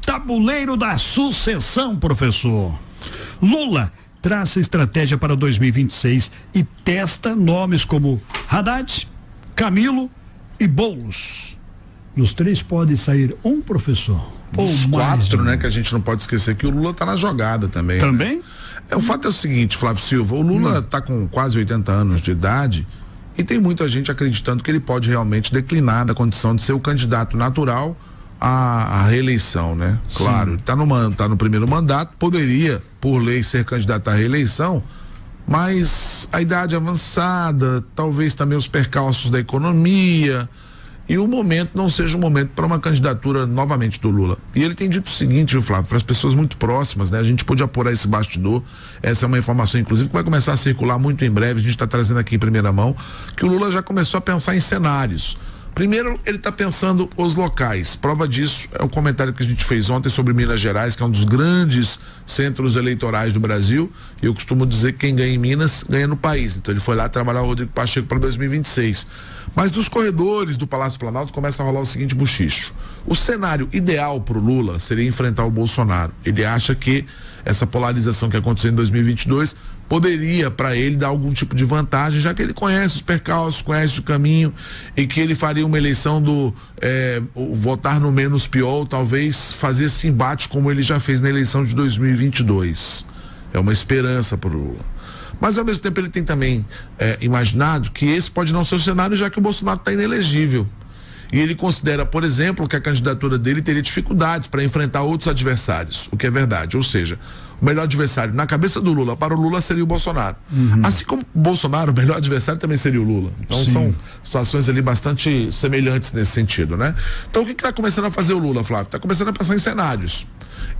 tabuleiro da sucessão, professor. Lula traça estratégia para 2026 e testa nomes como Haddad, Camilo e Boulos. Dos três pode sair um, professor? Os quatro, né? Que a gente não pode esquecer que o Lula tá na jogada também. Também? Né? O fato é o seguinte, Flávio Silva, o Lula tá com quase 80 anos de idade e tem muita gente acreditando que ele pode realmente declinar da condição de ser o candidato natural à reeleição, né? Sim. Claro, ele tá no primeiro mandato, poderia, por lei, ser candidato à reeleição, mas a idade avançada, talvez também os percalços da economia, e o momento não seja um momento para uma candidatura novamente do Lula. E ele tem dito o seguinte, viu, Flávio, para as pessoas muito próximas, né? A gente pôde apurar esse bastidor, essa é uma informação, inclusive, que vai começar a circular muito em breve, a gente está trazendo aqui em primeira mão, que o Lula já começou a pensar em cenários. Primeiro, ele está pensando os locais. Prova disso é o comentário que a gente fez ontem sobre Minas Gerais, que é um dos grandes centros eleitorais do Brasil. E eu costumo dizer que quem ganha em Minas, ganha no país. Então ele foi lá trabalhar o Rodrigo Pacheco para 2026. Mas dos corredores do Palácio Planalto começa a rolar o seguinte buchicho. O cenário ideal para o Lula seria enfrentar o Bolsonaro. Ele acha que essa polarização que aconteceu em 2022 poderia para ele dar algum tipo de vantagem, já que ele conhece os percalços, conhece o caminho, e que ele faria uma eleição do votar no menos pior, talvez fazer esse embate como ele já fez na eleição de 2022. É uma esperança para o Lula. Mas ao mesmo tempo ele tem também imaginado que esse pode não ser o cenário, já que o Bolsonaro está inelegível. E ele considera, por exemplo, que a candidatura dele teria dificuldades para enfrentar outros adversários, o que é verdade. Ou seja, o melhor adversário na cabeça do Lula, para o Lula, seria o Bolsonaro. Assim como o Bolsonaro, o melhor adversário também seria o Lula. Então são situações ali bastante semelhantes nesse sentido, né? Então o que está começando a fazer o Lula, Flávio? Está começando a pensar em cenários.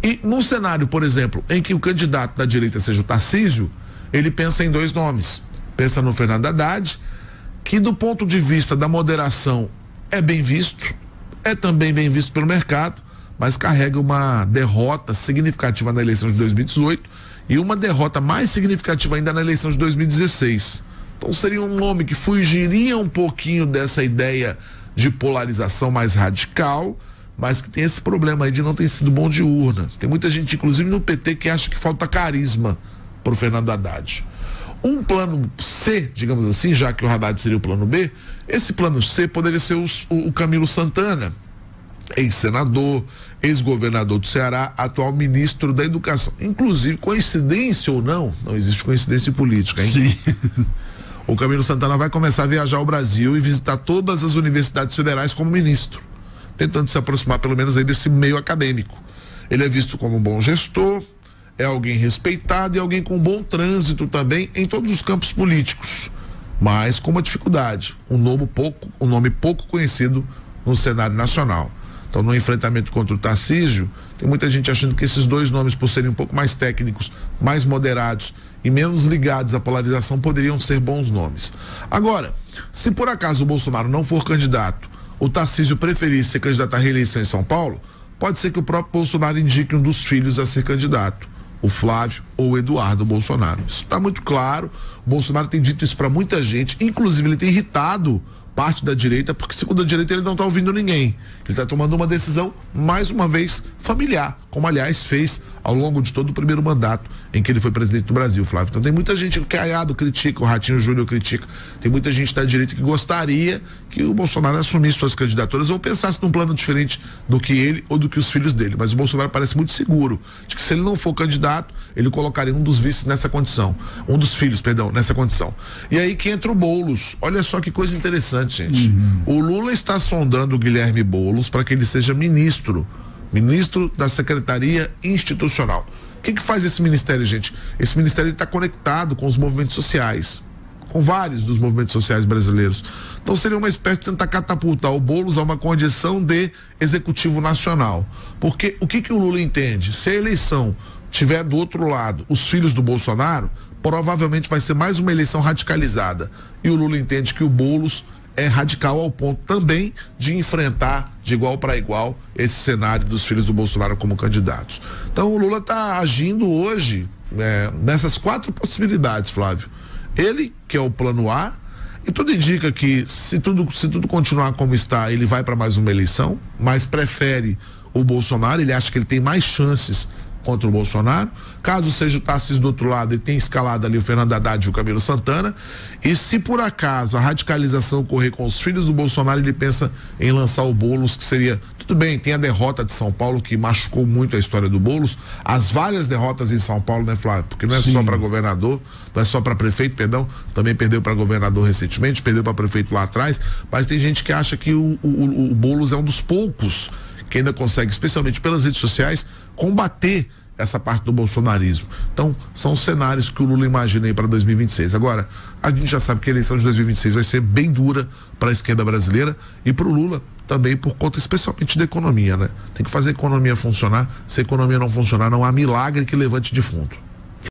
E num cenário, por exemplo, em que o candidato da direita seja o Tarcísio, ele pensa em dois nomes. Pensa no Fernando Haddad, que do ponto de vista da moderação é bem visto, é também bem visto pelo mercado, mas carrega uma derrota significativa na eleição de 2018 e uma derrota mais significativa ainda na eleição de 2016. Então seria um nome que fugiria um pouquinho dessa ideia de polarização mais radical, mas que tem esse problema aí de não ter sido bom de urna. Tem muita gente, inclusive no PT, que acha que falta carisma pro Fernando Haddad. Um plano C, digamos assim, já que o Haddad seria o plano B, esse plano C poderia ser o Camilo Santana, ex-senador, ex-governador do Ceará, atual ministro da Educação. Inclusive, coincidência ou não existe coincidência política, hein? Sim. O Camilo Santana vai começar a viajar ao Brasil e visitar todas as universidades federais como ministro, tentando se aproximar pelo menos aí desse meio acadêmico. Ele é visto como um bom gestor, é alguém respeitado e alguém com bom trânsito também em todos os campos políticos, mas com uma dificuldade, um nome pouco conhecido no cenário nacional. Então, no enfrentamento contra o Tarcísio, tem muita gente achando que esses dois nomes, por serem um pouco mais técnicos, mais moderados e menos ligados à polarização, poderiam ser bons nomes. Agora, se por acaso o Bolsonaro não for candidato, o Tarcísio preferisse ser candidato à reeleição em São Paulo, pode ser que o próprio Bolsonaro indique um dos filhos a ser candidato, o Flávio ou o Eduardo Bolsonaro. Isso está muito claro. O Bolsonaro tem dito isso para muita gente, inclusive ele tem irritado parte da direita, porque segundo a direita ele não está ouvindo ninguém. Ele está tomando uma decisão, mais uma vez, familiar, como aliás fez ao longo de todo o primeiro mandato em que ele foi presidente do Brasil, Flávio. Então tem muita gente que Caiado critica, o Ratinho Júnior critica, tem muita gente da direita que gostaria que o Bolsonaro assumisse suas candidaturas ou pensasse num plano diferente do que ele ou do que os filhos dele. Mas o Bolsonaro parece muito seguro de que se ele não for candidato, ele colocaria um dos vices nessa condição, um dos filhos, perdão, nessa condição. E aí que entra o Boulos. Olha só que coisa interessante, gente. O Lula está sondando o Guilherme Boulos para que ele seja ministro da Secretaria Institucional. O que faz esse ministério, gente? Esse ministério está conectado com os movimentos sociais, com vários dos movimentos sociais brasileiros. Então seria uma espécie de tentar catapultar o Boulos a uma condição de executivo nacional. Porque o que o Lula entende? Se a eleição tiver do outro lado os filhos do Bolsonaro, provavelmente vai ser mais uma eleição radicalizada. E o Lula entende que o Boulos é radical ao ponto também de enfrentar de igual para igual esse cenário dos filhos do Bolsonaro como candidatos. Então o Lula está agindo hoje nessas quatro possibilidades, Flávio. Ele, que é o plano A, e tudo indica que se tudo continuar como está, ele vai para mais uma eleição, mas prefere o Bolsonaro, ele acha que ele tem mais chances contra o Bolsonaro. Caso seja o Tarcísio do outro lado, ele tem escalado ali o Fernando Haddad e o Camilo Santana. E se por acaso a radicalização ocorrer com os filhos do Bolsonaro, ele pensa em lançar o Boulos, que seria, tudo bem, tem a derrota de São Paulo que machucou muito a história do Boulos, as várias derrotas em São Paulo, né, Flávio? Porque não é só para governador, não é só para prefeito, perdão, também perdeu para governador recentemente, perdeu para prefeito lá atrás, mas tem gente que acha que o Boulos é um dos poucos que ainda consegue, especialmente pelas redes sociais, combater essa parte do bolsonarismo. Então, são cenários que o Lula imagina aí para 2026. Agora, a gente já sabe que a eleição de 2026 vai ser bem dura para a esquerda brasileira e para o Lula também, por conta especialmente da economia, né? Tem que fazer a economia funcionar. Se a economia não funcionar, não há milagre que levante defunto.